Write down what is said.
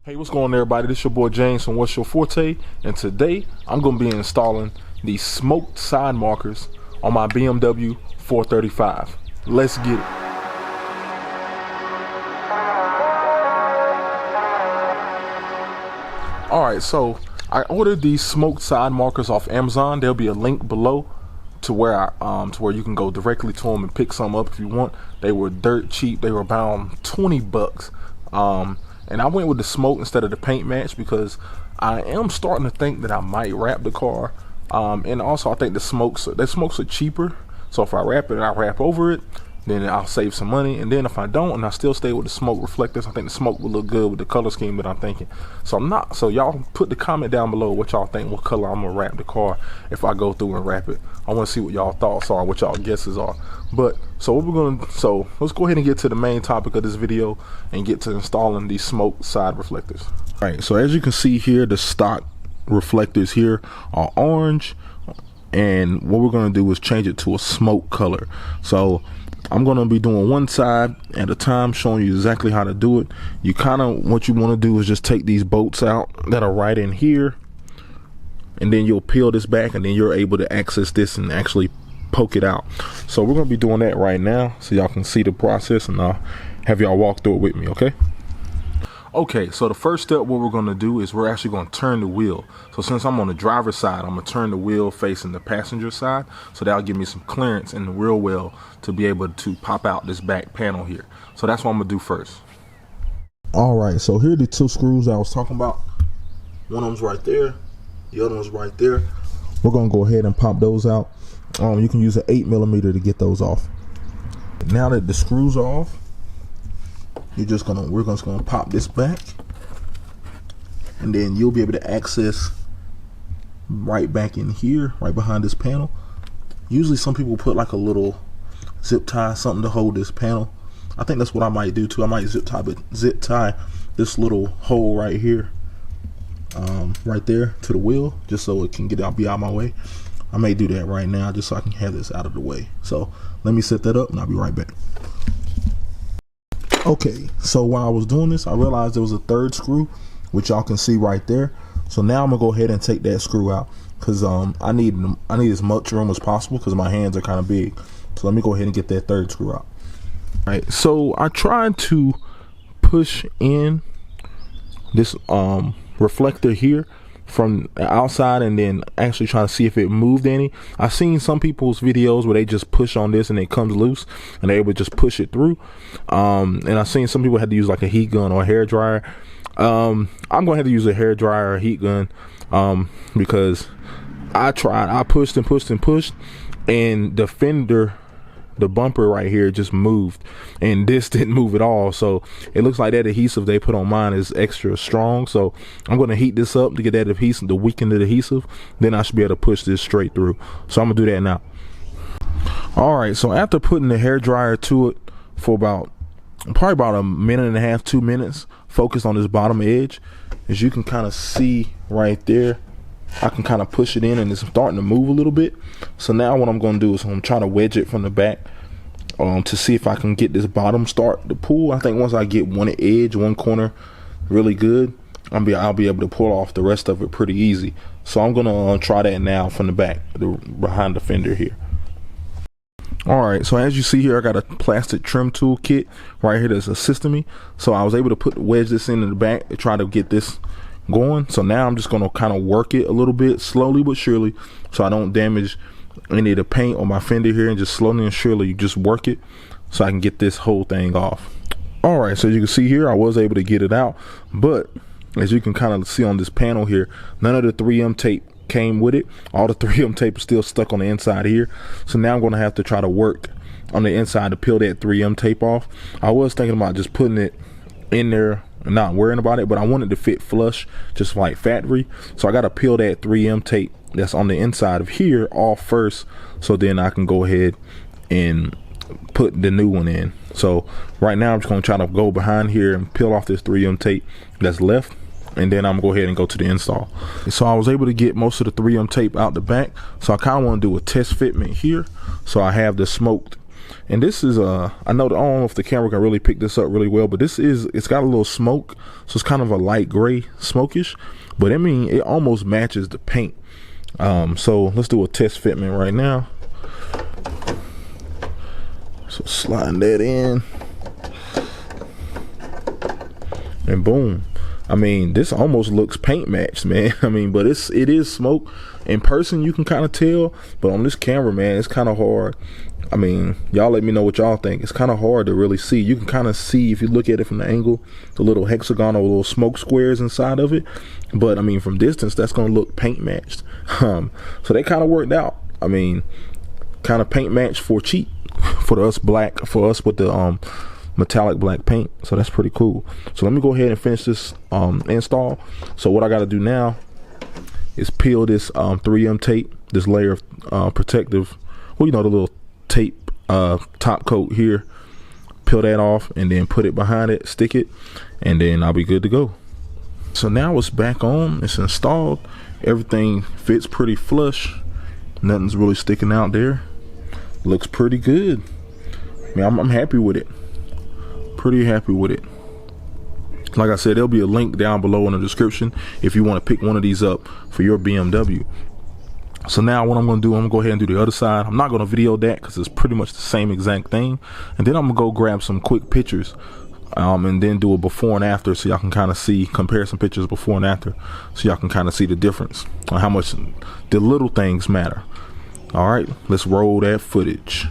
Hey, what's going on, everybody? This your boy James from What's Your Forte, and today I'm going to be installing the smoked side markers on my BMW 435. Let's get it. Alright, so I ordered these smoked side markers off Amazon. There'll be a link below to where you can go directly to them and pick some up if you want. They were dirt cheap. They were about 20 bucks. And I went with the smoke instead of the paint match because I am starting to think that I might wrap the car. And also I think the smokes are cheaper. So if I wrap it and I wrap over it, then I'll save some money. And then if I don't and I still stay with the smoke reflectors, I think the smoke will look good with the color scheme that I'm thinking. So y'all put the comment down below what y'all think, what color I'm gonna wrap the car if I go through and wrap it. I want to see what y'all thoughts are, what y'all guesses are. But so let's go ahead and get to the main topic of this video and get to installing these smoke side reflectors. All right, so as you can see here, the stock reflectors here are orange, and what we're going to do is change it to a smoke color. So I'm going to be doing one side at a time, showing you exactly how to do it. What you want to do is just take these bolts out that are right in here, and then you'll peel this back, and then you're able to access this and actually poke it out. So we're going to be doing that right now so y'all can see the process, and I'll have y'all walk through it with me. Okay, so the first step, what we're going to do is we're actually going to turn the wheel. So since I'm on the driver's side, I'm going to turn the wheel facing the passenger side, so that'll give me some clearance in the wheel well to be able to pop out this back panel here. So that's what I'm going to do first. All right, so here are the two screws I was talking about. One of them's right there, the other one's right there. We're going to go ahead and pop those out. You can use an 8mm to get those off. Now that the screws are off, we're just gonna pop this back, and then you'll be able to access right back in here, right behind this panel. Usually some people put like a little zip tie, something to hold this panel. I think that's what I might do too. I might zip tie this little hole right here, right there to the wheel, just so it can be out of my way. I may do that right now just so I can have this out of the way. So let me set that up and I'll be right back. Okay, so while I was doing this, I realized there was a third screw, which y'all can see right there. So now I'm gonna go ahead and take that screw out because I need as much room as possible because my hands are kind of big. So let me go ahead and get that third screw out. All right, so I tried to push in this reflector here from the outside and then actually try to see if it moved any. I've seen some people's videos where they just push on this and it comes loose and they would just push it through. And I've seen some people had to use like a heat gun or a hair dryer. I'm gonna have to use a hair dryer or a heat gun because I pushed and pushed and pushed, and the fender, the bumper right here, just moved, and this didn't move at all. So it looks like that adhesive they put on mine is extra strong. So I'm going to heat this up to get that adhesive, to weaken the adhesive. Then I should be able to push this straight through. So I'm gonna do that now. All right, so after putting the hair dryer to it for probably about a minute and a half, 2 minutes, focused on this bottom edge, as you can kind of see right there, I can kind of push it in and it's starting to move a little bit. So now what I'm going to do is I'm trying to wedge it from the back to see if I can get this bottom start to pull. I think once I get one edge, one corner really good, I'll be able to pull off the rest of it pretty easy. So I'm going to try that now from the back, behind the fender here. Alright, so as you see here, I got a plastic trim tool kit right here that's assisting me. So I was able to wedge this in the back to try to get this going. So now I'm just going to kind of work it a little bit, slowly but surely, so I don't damage any of the paint on my fender here, and just slowly and surely you just work it so I can get this whole thing off. Alright, so you can see here I was able to get it out, but as you can kind of see on this panel here, none of the 3M tape came with it. All the 3M tape is still stuck on the inside here. So now I'm going to have to try to work on the inside to peel that 3M tape off. I was thinking about just putting it in there and not worrying about it, but I wanted to fit flush just like factory. So I got to peel that 3M tape that's on the inside of here off first, so then I can go ahead and put the new one in. So right now I'm just going to try to go behind here and peel off this 3M tape that's left, and then I'm gonna go ahead and go to the install. So I was able to get most of the 3M tape out the back, so I kind of want to do a test fitment here. So I have the smoked And this is I don't know if the camera can really pick this up really well, but it's got a little smoke, so it's kind of a light gray smokish, but I mean it almost matches the paint. So let's do a test fitment right now. So sliding that in, and boom. I mean, this almost looks paint matched, man. I mean, but it is smoke. In person you can kind of tell, but on this camera, man, it's kind of hard. I mean, y'all let me know what y'all think. It's kind of hard to really see. You can kind of see, if you look at it from the angle, the little hexagonal little smoke squares inside of it, but I mean from distance that's gonna look paint matched. So they kind of worked out. I mean, kind of paint matched for cheap for us with the metallic black paint. So that's pretty cool. So let me go ahead and finish this install. So what I got to do now is peel this 3M tape, this layer of protective, well, you know, the little tape top coat here. Peel that off and then put it behind it, stick it, and then I'll be good to go. So now it's back on, it's installed, everything fits pretty flush, nothing's really sticking out there, looks pretty good. I mean, I'm happy with it, pretty happy with it. Like I said, there'll be a link down below in the description if you want to pick one of these up for your BMW. So now what I'm going to do, I'm going to go ahead and do the other side. I'm not going to video that because it's pretty much the same exact thing. And then I'm going to go grab some quick pictures and then do a before and after, so y'all can kind of see, compare some pictures before and after, so y'all can kind of see the difference on how much the little things matter. All right, let's roll that footage.